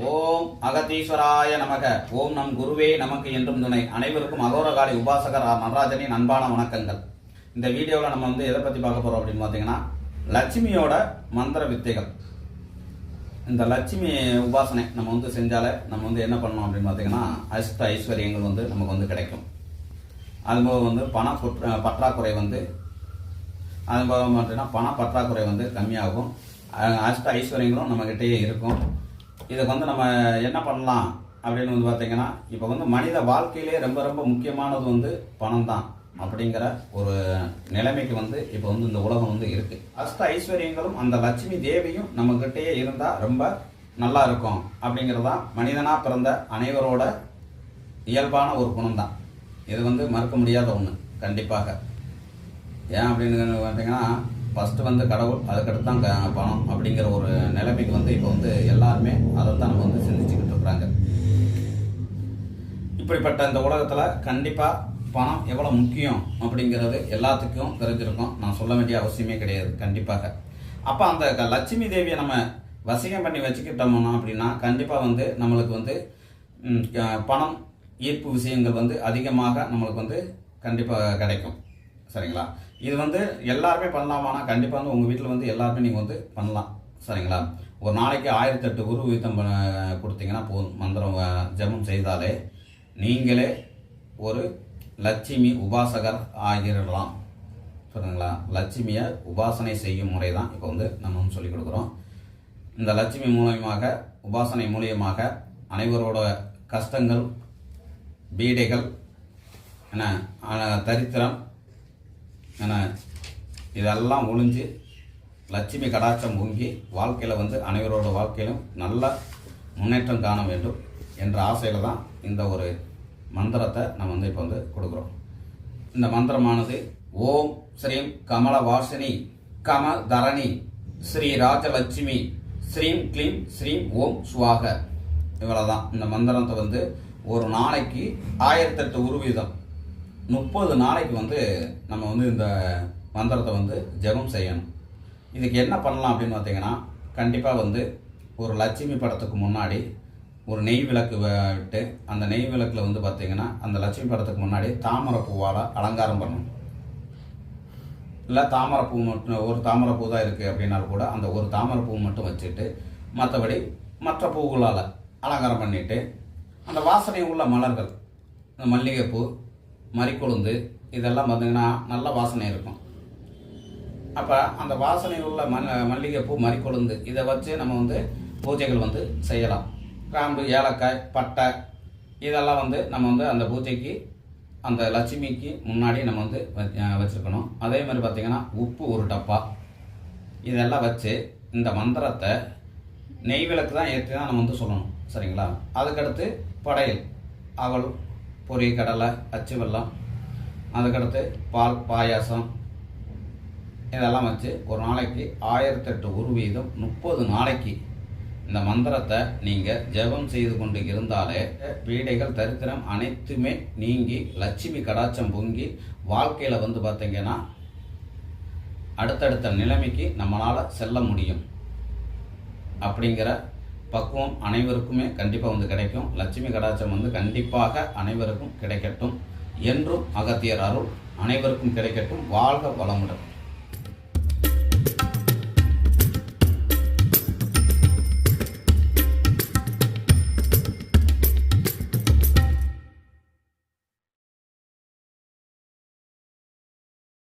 ஓம் அகதீஸ்வராய நமக. ஓம் நம் குருவே நமக்கு என்றும் துணை. அனைவருக்கும் அகோரகாளி உபாசகர் நடராஜனின் அன்பான வணக்கங்கள். இந்த வீடியோவில் நம்ம எதை பற்றி பார்க்க போகிறோம் அப்படின்னு பார்த்தீங்கன்னா, லட்சுமியோட மந்திர வித்தைகள். இந்த லட்சுமி உபாசனை நம்ம செஞ்சாலே நம்ம என்ன பண்ணணும் அப்படின்னு பார்த்தீங்கன்னா, அஷ்ட ஐஸ்வர்யங்கள் நமக்கு கிடைக்கும். அதுபோக பண பற்றாக்குறை அதுபோக பார்த்தீங்கன்னா பண பற்றாக்குறை கம்மியாகும். அஷ்ட ஐஸ்வர்யங்களும் நம்மகிட்டயே இருக்கும். இதுக்கு நம்ம என்ன பண்ணலாம் அப்படின்னு பார்த்தீங்கன்னா, இப்போ மனித வாழ்க்கையிலே ரொம்ப ரொம்ப முக்கியமானது பணம் தான் அப்படிங்கிற ஒரு நிலைமைக்கு இப்போ இந்த உலகம் இருக்கு. அஷ்ட ஐஸ்வர்யங்களும் அந்த லட்சுமி தேவியும் நம்மகிட்டயே இருந்தால் ரொம்ப நல்லா இருக்கும் அப்படிங்கிறதான் மனிதனாக பிறந்த அனைவரோட இயல்பான ஒரு குணம் தான். இது மறுக்க முடியாத ஒன்று கண்டிப்பாக. ஏன் அப்படின்னு பார்த்தீங்கன்னா, ஃபஸ்ட்டு கடவுள், அதுக்கடுத்து தான் பணம் அப்படிங்கிற ஒரு நிலைமைக்கு இப்போ எல்லாருமே அதைத்தான் நம்ம சிந்திச்சுக்கிட்டு இருக்கிறாங்க. இப்படிப்பட்ட இந்த உலகத்தில் கண்டிப்பாக பணம் எவ்வளோ முக்கியம் அப்படிங்கிறது எல்லாத்துக்கும் தெரிஞ்சிருக்கும். நான் சொல்ல வேண்டிய அவசியமே கிடையாது கண்டிப்பாக. அப்போ அந்த லட்சுமி தேவியை நம்ம வசியம் பண்ணி வச்சுக்கிட்டோம்னா அப்படின்னா கண்டிப்பாக நம்மளுக்கு பணம் ஈர்ப்பு விஷயங்கள் அதிகமாக நம்மளுக்கு கண்டிப்பாக கிடைக்கும். சரிங்களா? இது எல்லாருமே பண்ணலாமானா கண்டிப்பாக உங்கள் வீட்டில் எல்லாருமே நீங்கள் பண்ணலாம். சரிங்களா? ஒரு நாளைக்கு 1008 குரு வீதம் கொடுத்தீங்கன்னா போதும். மந்திரம் ஜபம் செய்தாலே நீங்களே ஒரு லட்சுமி உபாசகர் ஆகிடலாம். சரிங்களா? லட்சுமியை உபாசனை செய்யும் முறை தான் இப்போ நம்ம சொல்லிக் கொடுக்குறோம். இந்த லட்சுமி மூலயமாக, உபாசனை மூலியமாக அனைவரோட கஷ்டங்கள், பீடைகள், தரித்திரம் இதெல்லாம் ஒழிஞ்சு லட்சுமி கடாட்சம் பொங்கி வாழ்க்கையில் அனைவரோட வாழ்க்கையிலும் நல்ல முன்னேற்றம் காண வேண்டும் என்ற ஆசையில் தான் இந்த ஒரு மந்திரத்தை நம்ம இப்போ கொடுக்குறோம். இந்த மந்திரமானது ஓம் ஸ்ரீம் கமலவாசினி கம தரணி ஸ்ரீ ராஜலட்சுமி ஸ்ரீம் க்ளீம் ஸ்ரீம் ஓம் சுவாக. இவ்வளோதான். இந்த மந்திரத்தை ஒரு நாளைக்கு 1008 உருவீதம் 30 நாளைக்கு நம்ம இந்த மந்திரத்தை ஜெபம் செய்யணும். இதுக்கு என்ன பண்ணலாம் அப்படின்னு பார்த்தீங்கன்னா, கண்டிப்பாக ஒரு லட்சுமி படத்துக்கு முன்னாடி ஒரு நெய் விளக்கு விட்டு, அந்த நெய் விளக்கில் பார்த்தீங்கன்னா அந்த லட்சுமி படத்துக்கு முன்னாடி தாமரை பூவால் அலங்காரம் பண்ணணும். இல்லை தாமரைப்பூ மட்டும், ஒரு தாமரைப்பூ தான் இருக்குது அப்படின்னாலும் கூட அந்த ஒரு தாமரைப்பூ மட்டும் வச்சுட்டு மற்றபடி மற்ற பூக்களால் அலங்காரம் பண்ணிவிட்டு, அந்த வாசனை உள்ள மலர்கள், இந்த மல்லிகைப்பூ, மறிக்கொழுந்து இதெல்லாம் பார்த்தீங்கன்னா நல்ல வாசனை இருக்கும். அப்போ அந்த வாசனை உள்ள மல்லிகைப்பூ, மறிக்கொழுந்து இதை வச்சு நம்ம பூஜைகள் செய்யலாம். கிராம்பு, ஏலக்காய், பட்டை இதெல்லாம் நம்ம அந்த பூஜைக்கு, அந்த லட்சுமிக்கு முன்னாடி நம்ம வச்சுருக்கணும். அதே மாதிரி பார்த்திங்கன்னா உப்பு ஒரு டப்பா இதெல்லாம் வச்சு இந்த மந்திரத்தை நெய் விளக்கு தான் ஏற்றி தான் நம்ம சொல்லணும். சரிங்களா? அதுக்கடுத்து படையல், அவல், பொரி, கடலை, அச்சு வெல்லம், அதுக்கடுத்து பால், பாயாசம் இதெல்லாம் வச்சு ஒரு நாளைக்கு 1008 உருவீதம் 30 நாளைக்கு இந்த மந்திரத்தை நீங்கள் ஜெபம் செய்து கொண்டு இருந்தாலே பீடைகள், தரித்திரம் அனைத்துமே நீங்கி லட்சுமி கடாட்சம் பொங்கி வாழ்க்கையில் பார்த்தீங்கன்னா அடுத்தடுத்த நிலைமைக்கு நம்மளால் செல்ல முடியும். அப்படிங்கிற பக்குவம் அனைவருக்குமே கண்டிப்பாக கிடைக்கும். லட்சுமி கடாட்சம் கண்டிப்பாக அனைவருக்கும் கிடைக்கட்டும். என்றும் அகத்தியர் அருள் அனைவருக்கும் கிடைக்கட்டும். வாழ்க வளமுடன்.